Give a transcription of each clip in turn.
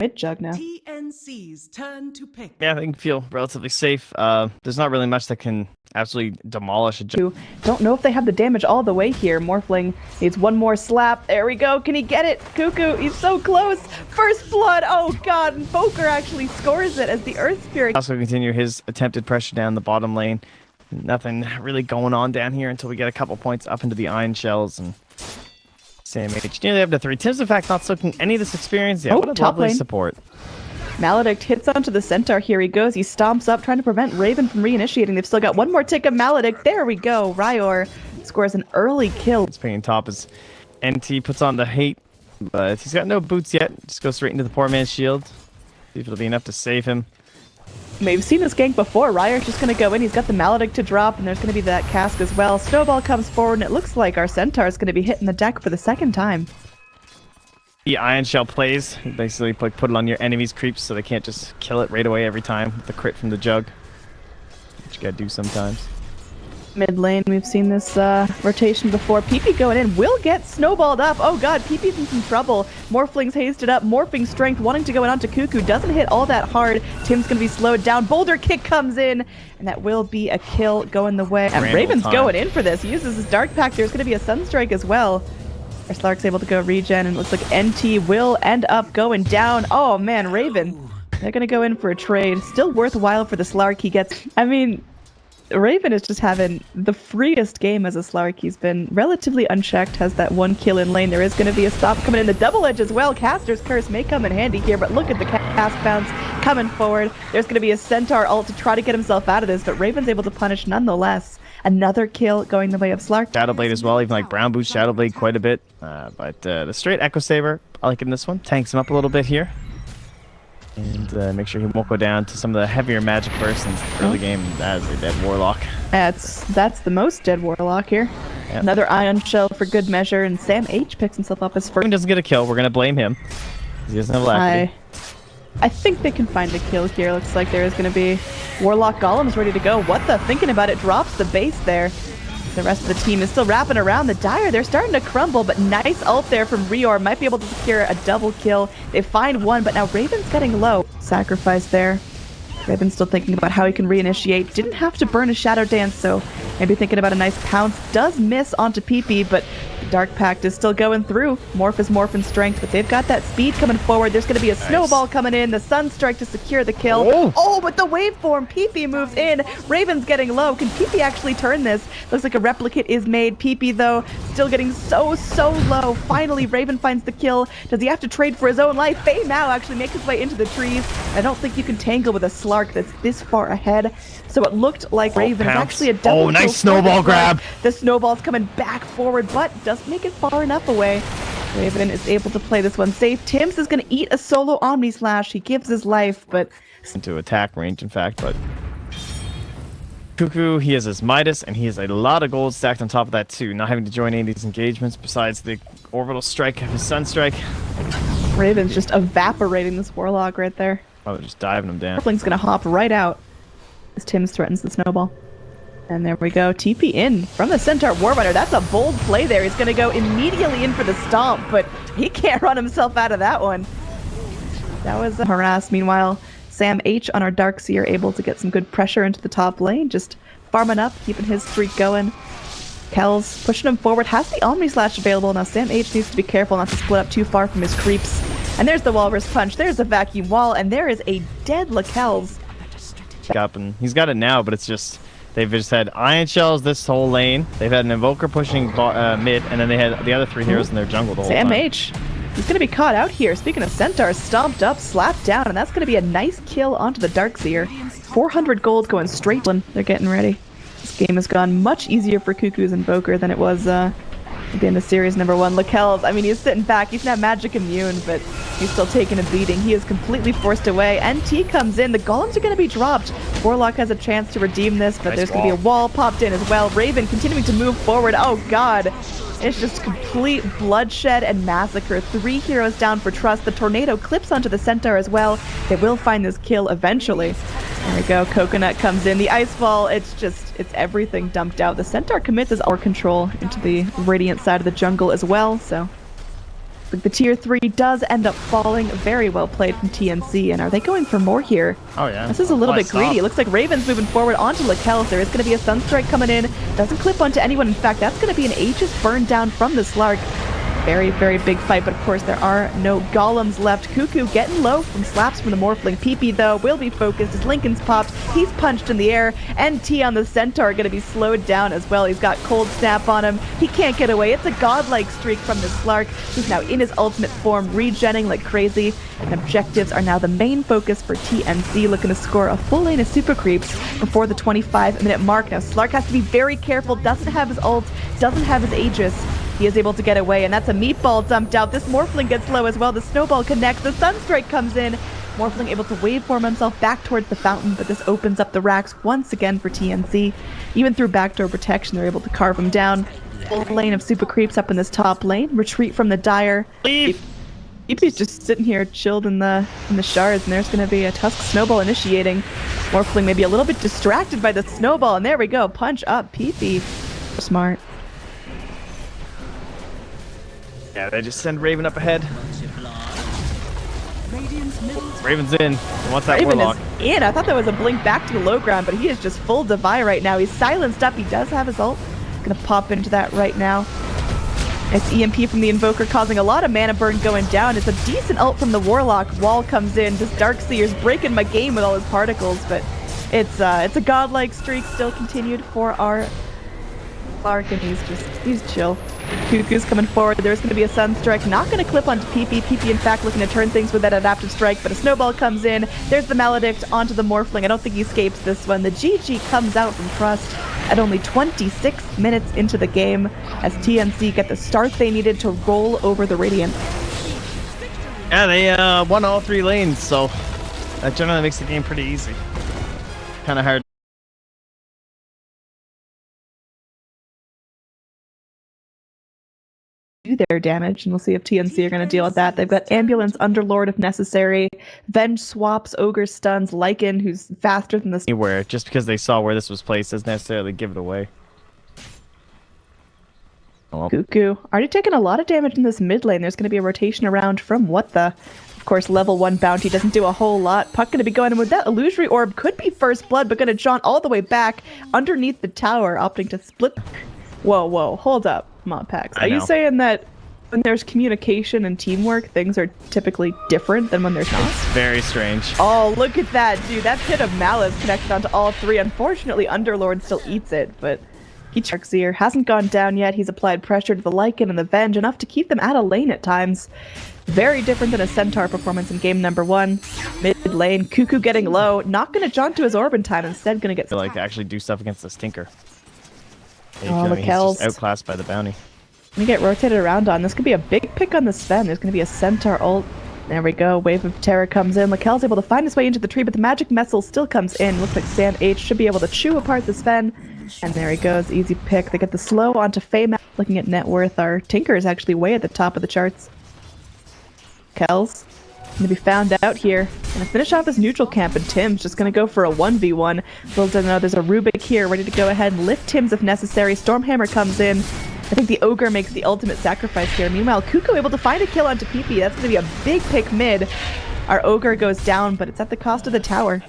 mid-jug now. TNC's turn to pick. Yeah, they can feel relatively safe. There's not really much that can absolutely demolish a jug. Don't know if they have the damage all the way here. Morphling needs one more slap. There we go. Can he get it? Cuckoo, he's so close. First blood. Oh god, and Boker actually scores it as the Earth Spirit. Also continue his attempted pressure down the bottom lane. Nothing really going on down here until we get a couple points up into the iron shells and SamH nearly up to 3. Tim's in fact not soaking any of this experience yet. Oh, what a top lovely lane. support. Maledict hits onto the Centaur. Here he goes. He stomps up, trying to prevent Raven from reinitiating. They've still got one more tick of Maledict. There we go. Ryor scores an early kill. It's picking top as NT puts on the hate, but he's got no boots yet. Just goes straight into the poor man's shield. See if it'll be enough to save him. We've seen this gank before. Ryer's just going to go in. He's got the Maledict to drop, and there's going to be that cask as well. Snowball comes forward, and it looks like our Centaur is going to be hitting the deck for the second time. The Iron Shell plays. Basically put it on your enemy's creeps so they can't just kill it right away every time with the crit from the jug. Which you gotta do sometimes. Mid lane, we've seen this rotation before. PP going in will get snowballed up. Oh god, PP's in some trouble. Morphling's hasted up, morphing strength, wanting to go in onto Cuckoo. Doesn't hit all that hard. Tim's gonna be slowed down. Boulder kick comes in, and that will be a kill going the way. And Raven's going in for this. He uses his Dark Pact. There's gonna be a Sunstrike as well. Our Slark's able to go regen, and it looks like NT will end up going down. Oh man, Raven. They're gonna go in for a trade. Still worthwhile for the Slark. He gets, I mean, Raven is just having the freest game as a Slark. He's been relatively unchecked, has that one kill in lane. There is going to be a stop coming in. The double edge as well. Caster's Curse may come in handy here, but look at the cast bounce coming forward. There's going to be a Centaur ult to try to get himself out of this, but Raven's able to punish nonetheless. Another kill going the way of Slark. Shadowblade as well, even like Brown boots Shadowblade quite a bit. But the straight Echo Saber, I like in this one. Tanks him up a little bit here. And make sure he won't go down to some of the heavier magic bursts in the early game as a dead Warlock. That's the most dead Warlock here. Yep. Another Ion Shell for good measure, and SamH picks himself up as first. He doesn't get a kill, we're going to blame him. He doesn't have alacrity. I think they can find a kill here. Looks like there is going to be Warlock Golems ready to go. What the? Thinking about it, drops the base there. The rest of the team is still wrapping around the Dire. They're starting to crumble, but nice ult there from Ryor. Might be able to secure a double kill. They find one, but now Raven's getting low. Sacrifice there. Raven's still thinking about how he can reinitiate. Didn't have to burn a Shadow Dance, so maybe thinking about a nice pounce. Does miss onto PP, but the Dark Pact is still going through. Morph is morphin strength, but they've got that speed coming forward. There's going to be a snowball coming in. The Sunstrike to secure the kill. Oh, but the waveform. PP moves in. Raven's getting low. Can PP actually turn this? Looks like a replicate is made. PP, though, still getting so low. Finally, Raven finds the kill. Does he have to trade for his own life? Faye Mao actually makes his way into the trees. I don't think you can tangle with a Slark that's this far ahead. So it looked like Raven is actually a double kill. Nice snowball grab. The snowball's coming back forward, but doesn't make it far enough away. Raven is able to play this one safe. Tims is going to eat a solo Omni Slash. He gives his life, but... into attack range, in fact, but... Cuckoo, he has his Midas, and he has a lot of gold stacked on top of that, too. Not having to join any of these engagements besides the orbital strike of his Sunstrike. Raven's just evaporating this Warlock right there. Oh, they're just diving him down. Morphling's going to hop right out as Tims threatens the snowball. And there we go. TP in from the Centaur Warrunner. That's a bold play there. He's going to go immediately in for the stomp, but he can't run himself out of that one. That was a harass. Meanwhile, SamH on our Darkseer able to get some good pressure into the top lane. Just farming up, keeping his streak going. Kells pushing him forward. Has the Omni Slash available. Now SamH needs to be careful not to split up too far from his creeps. And there's the Walrus Punch. There's the Vacuum Wall. And there is a dead Kells. Up, and he's got it now, but it's just... They've just had Iron Shells this whole lane. They've had an Invoker pushing mid, and then they had the other 3 heroes in their jungle the whole time. SamH, he's going to be caught out here. Speaking of Centaurs, stomped up, slapped down, and that's going to be a nice kill onto the Darkseer. 400 gold going straight when they're getting ready. This game has gone much easier for Cuckoo's Invoker than it was at the end of series number 1. Lakel's, I mean, he's sitting back. He's not magic immune, but he's still taking a beating. He is completely forced away. NT comes in. The Golems are going to be dropped. Warlock has a chance to redeem this, but there's going to be a wall popped in as well. Raven continuing to move forward. Oh, God. It's just complete bloodshed and massacre. 3 heroes down for Trust. The Tornado clips onto the Centaur as well. They will find this kill eventually. There we go. Coconut comes in. The Icefall, it's everything dumped out. The Centaur commits his aura control into the Radiant side of the jungle as well, so But the tier 3 does end up falling. Very well played from TNC. And are they going for more here? Oh, yeah. This is a little bit greedy. It looks like Raven's moving forward onto Lakel's. There is going to be a Sunstrike coming in. Doesn't clip onto anyone. In fact, that's going to be an Aegis burn down from the Slark. Very, very big fight, but of course there are no golems left. Cuckoo getting low from slaps from the Morphling. PP, though, will be focused as Lincoln's popped. He's punched in the air, and T on the Centaur going to be slowed down as well. He's got Cold Snap on him. He can't get away. It's a godlike streak from the Slark, who's now in his ultimate form, regenning like crazy. And objectives are now the main focus for TNC, looking to score a full lane of super creeps before the 25-minute mark. Now, Slark has to be very careful, doesn't have his ult, doesn't have his Aegis. He is able to get away, and that's a meatball dumped out. This Morphling gets low as well. The snowball connects. The Sunstrike comes in. Morphling able to waveform himself back towards the fountain, but this opens up the racks once again for TNC. Even through backdoor protection, they're able to carve him down. Full lane of super creeps up in this top lane. Retreat from the Dire. Leave! PP's just sitting here chilled in the shards, and there's going to be a Tusk Snowball initiating. Morphling may be a little bit distracted by the snowball, and there we go. Punch up PP. Smart. Yeah, they just send Raven up ahead. Raven's in. He wants that Raven Warlock. is in. I thought that was a blink back to the low ground, but he is just full Devi right now. He's silenced up. He does have his ult. Gonna pop into that right now. It's EMP from the Invoker causing a lot of mana burn going down. It's a decent ult from the Warlock. Wall comes in. Just Darkseer's breaking my game with all his particles, but it's a godlike streak still continued for our Clark, and he's chill. Cuckoo's coming forward. There's going to be a Sunstrike. Not going to clip onto PP. PP, in fact, looking to turn things with that adaptive strike, but a snowball comes in. There's the Maledict onto the Morphling. I don't think he escapes this one. The GG comes out from Trust at only 26 minutes into the game as TNC get the start they needed to roll over the Radiant. Yeah, they won all 3 lanes, so that generally makes the game pretty easy. Kind of hard. Do their damage, and we'll see if TNC are going to deal with that. They've got Ambulance, Underlord if necessary, Venge swaps, Ogre stuns, Lycan, who's faster than the... Anywhere, just because they saw where this was placed doesn't necessarily give it away. Oh, well. Cuckoo already taking a lot of damage in this mid lane. There's going to be a rotation around from what the... Of course, level 1 bounty doesn't do a whole lot. Puck going to be going in with that illusory orb. Could be first blood, but going to jaunt all the way back underneath the tower, opting to split... Whoa, hold up. Come on, Pax. Are you saying that when there's communication and teamwork, things are typically different than when there's not? It's very strange. Oh, look at that, dude. That Pit of Malice connected onto all 3. Unfortunately, Underlord still eats it, but Darkseer hasn't gone down yet. He's applied pressure to the Lycan and the Venge, enough to keep them out of lane at times. Very different than a Centaur performance in game number 1. Mid lane, Cuckoo getting low. Not going to jaunt to his orb in time. Instead, going to get... Like, actually do stuff against this Tinker. Oh, he's just outclassed by the bounty. We get rotated around on. This could be a big pick on the Sven. There's going to be a Centaur ult. There we go. Wave of Terror comes in. Lakel's able to find his way into the tree, but the Magic Missile still comes in. Looks like Sand H should be able to chew apart the Sven. And there he goes. Easy pick. They get the slow onto Fame. Looking at net worth, our Tinker is actually way at the top of the charts. Lakel's going to be found out here. Going to finish off his neutral camp, and Tim's just going to go for a 1v1. Little doesn't know there's a Rubik here ready to go ahead and lift Tim's if necessary. Stormhammer comes in. I think the Ogre makes the ultimate sacrifice here. Meanwhile, Cuckoo able to find a kill onto PP. That's going to be a big pick mid. Our Ogre goes down, but it's at the cost of the tower.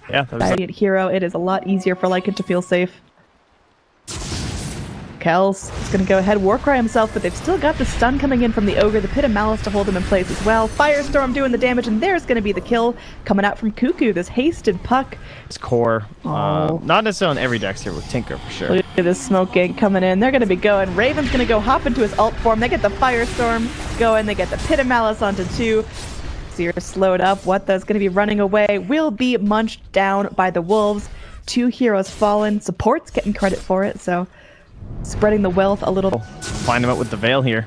Yeah, Valiant hero. It is a lot easier for Lycan to feel safe. Kells is going to go ahead, Warcry himself, but they've still got the stun coming in from the Ogre, the Pit of Malice to hold him in place as well. Firestorm doing the damage, and there's going to be the kill coming out from Cuckoo, this hasted puck. It's core. Oh. Not necessarily on every dex here with Tinker, for sure. Look at this smoke gank coming in. They're going to be going. Raven's going to go hop into his ult form. They get the Firestorm going. They get the Pit of Malice onto 2. Seer slowed up. What that's going to be running away will be munched down by the wolves. 2 heroes fallen. Support's getting credit for it, so spreading the wealth a little. Find him out with the Veil here.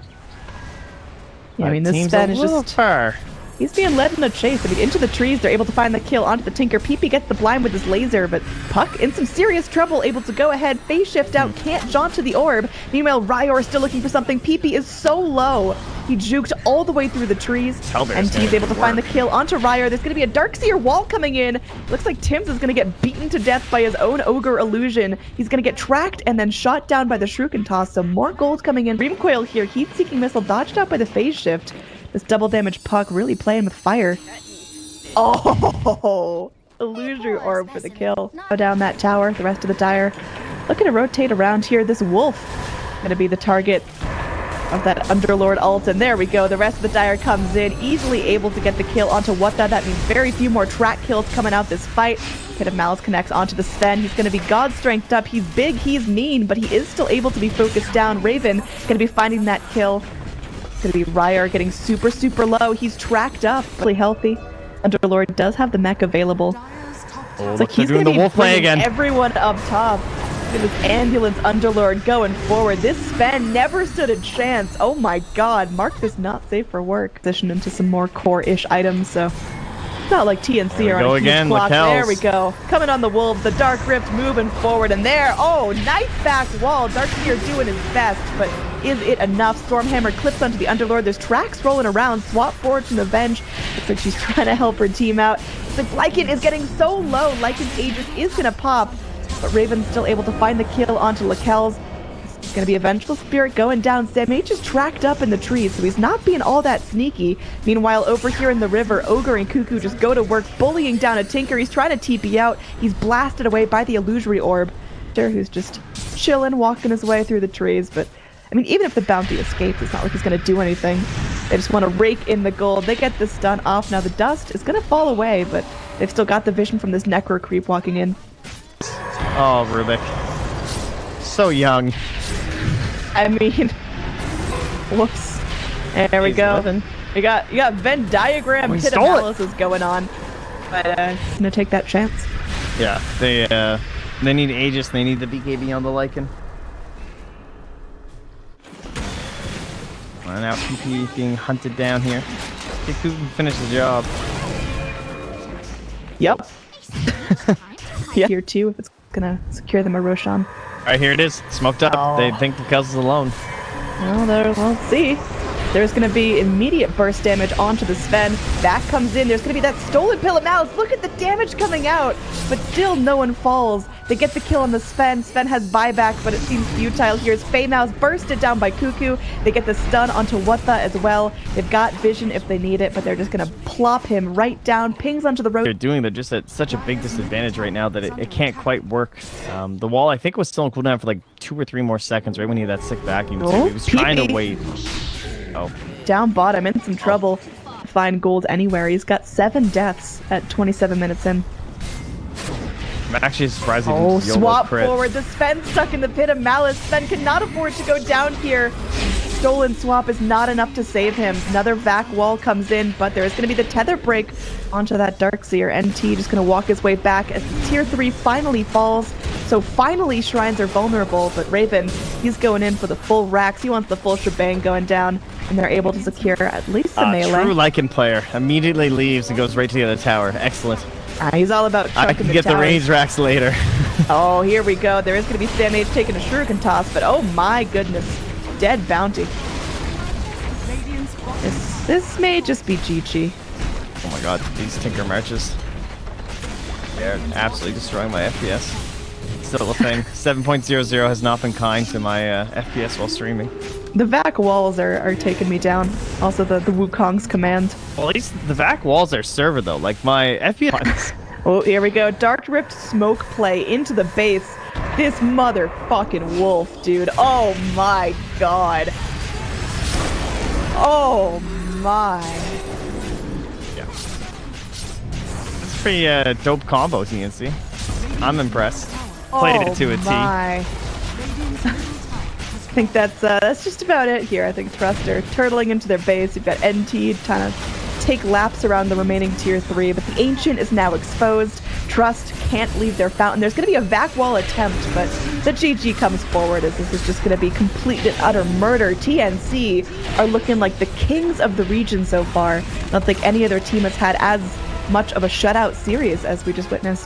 Yeah, I mean, this Sven is just... far. He's being led in a chase. I mean, into the trees, they're able to find the kill onto the Tinker. PP gets the blind with his laser, but Puck in some serious trouble, able to go ahead, phase shift out, can't jaunt to the orb. Meanwhile, Ryor is still looking for something. PP is so low. He juked all the way through the trees. Hellbear's And he's able to find the kill onto Ryer. There's going to be a Darkseer wall coming in. Looks like Tim's is going to get beaten to death by his own Ogre illusion. He's going to get tracked and then shot down by the Shuriken Toss. So more gold coming in. Dreamcoil here. Heat-seeking missile dodged out by the phase shift. This double damage puck really playing with fire. Oh, illusory orb for the kill. Go down that tower. The rest of the Dire looking to rotate around here. This wolf going to be the target of that Underlord ult, and there we go. The rest of the Dire comes in, easily able to get the kill onto Wata. That means very few more track kills coming out this fight. Pit of Malice connects onto the Sven. He's going to be God strengthed up. He's big, he's mean, but he is still able to be focused down. Raven going to be finding that kill. It's going to be Ryer getting super, super low. He's tracked up, really healthy. Underlord does have the mech available. Oh, It's like he's going to be wolf play bringing again. everyone up top. Look at this ambulance Underlord going forward. This Sven never stood a chance. Oh my god, Mark is not safe for work. Position into some more core-ish items, so it's not like TNC or on a huge clock. There we go. Coming on the Wolves, the Dark Rift moving forward, and there, oh, nice back wall. Darkseer doing his best, but is it enough? Stormhammer clips onto the Underlord. There's tracks rolling around. Swap forward from the bench. Looks like she's trying to help her team out. The Lycan is getting so low. Lycan's Aegis is going to pop. But Raven's still able to find the kill onto Lakel's. It's going to be a Vengeful Spirit going down. Sam H is tracked up in the trees, so he's not being all that sneaky. Meanwhile, over here in the river, Ogre and Cuckoo just go to work, bullying down a Tinker. He's trying to TP out. He's blasted away by the Illusory Orb. Who's just chilling, walking his way through the trees. But, I mean, even if the bounty escapes, it's not like he's going to do anything. They just want to rake in the gold. They get the stun off. Now the dust is going to fall away, but they've still got the vision from this Necro creep walking in. Oh, Rubik. So young. I mean, whoops. There we go. 11. You got Venn diagram We pit stole it. analysis going on. But he's gonna take that chance. Yeah, they need Aegis, they need the BKB on the Lycan. And now PP being hunted down here. Kiku can finish the job. Yep. Yeah. Here too, if it's gonna secure them a Roshan. Alright, here it is. Smoked up. Oh. They think the Kels is alone. Well, we'll see. There's going to be immediate burst damage onto the Sven. Back comes in. There's going to be that stolen Pill of Malice. Look at the damage coming out. But still, no one falls. They get the kill on the Sven. Sven has buyback, but it seems futile. Here's Mouse bursted down by Cuckoo. They get the stun onto Wata as well. They've got vision if they need it, but they're just going to plop him right down. Pings onto the road. They're just at such a big disadvantage right now that it can't quite work. The wall, I think, was still on cooldown for like 2 or 3 more seconds right when he had that sick vacuum. So he was trying to wait. Oh. Down bottom, in some trouble. Find gold anywhere. He's got 7 deaths at 27 minutes in. I'm actually surprised he Oh, didn't YOLO swap crit. forward. The Sven stuck in the pit of Malice. Sven cannot afford to go down here. Stolen swap is not enough to save him. Another vac wall comes in, but there is going to be the tether break onto that Darkseer. NT just going to walk his way back as tier 3 finally falls. So finally shrines are vulnerable, but Raven, he's going in for the full racks. He wants the full shebang going down, and they're able to secure at least the melee. True Lycan player immediately leaves and goes right to the other tower. Excellent. He's all about I chucking can the get the towers. range racks later. Oh, here we go. There is going to be Sam H taking a Shuriken toss, but oh my goodness. Dead bounty. This may just be GG. Oh my god, these Tinker marches. They're absolutely destroying my FPS. Still a thing. 7.00 has not been kind to my FPS while streaming. The vac walls are taking me down. Also the Wukong's command. Well, at least the vac walls are server though. Like my FPS. Oh, here we go. Dark Rift smoke play into the base. This motherfucking wolf, dude. Oh my god. Oh my. Yeah. That's a pretty dope combo, TNC. I'm impressed. Played it to a T. I think that's just about it here. I think Trust are turtling into their base. You've got NT trying to take laps around the remaining tier 3, but the Ancient is now exposed. Trust can't leave their fountain. There's going to be a vac wall attempt, but the GG comes forward as this is just going to be complete and utter murder. TNC are looking like the kings of the region so far. I don't think any other team has had as much of a shutout series as we just witnessed.